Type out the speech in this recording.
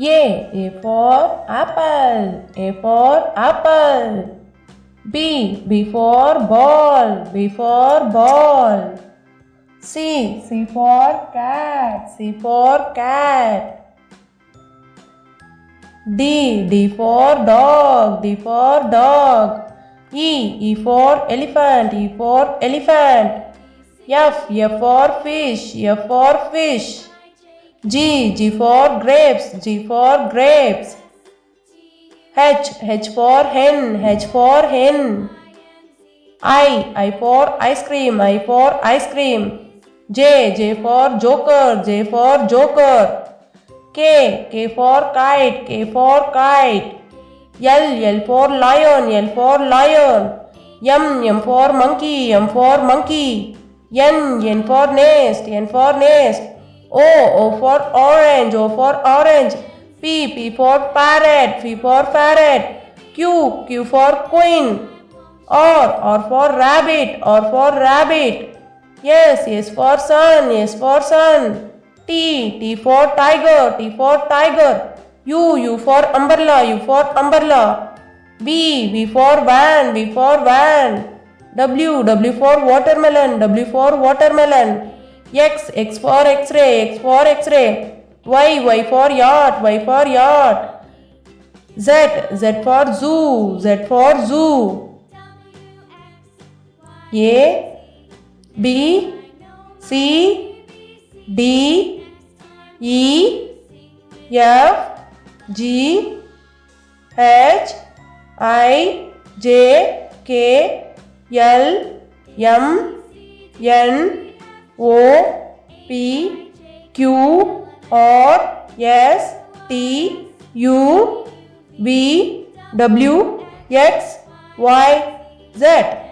A for apple, A for apple. B for ball, B for ball. C for cat, C for cat. D for dog, D for dog. E for elephant, E for elephant. F for fish, F for fish. G for grapes, G for grapes. H for hen, H for hen. I for ice cream, I for ice cream. J for joker, J for joker. K for kite, K for kite. L for lion, L for lion. M for monkey, M for monkey. N for nest, N for nest. O for orange, O for orange. P for parrot, P for parrot. Q for queen. R for rabbit, R for rabbit. S for sun, S for sun. T for tiger, T for tiger. U for umbrella, U for umbrella. V for van, V for van. W for watermelon, W for watermelon. X for x-ray, X for x-ray. Y for yacht, Y for yacht. Z for zoo, Z for zoo. A B C D E F G H I J K L M N O P Q R S T U V W X Y Z.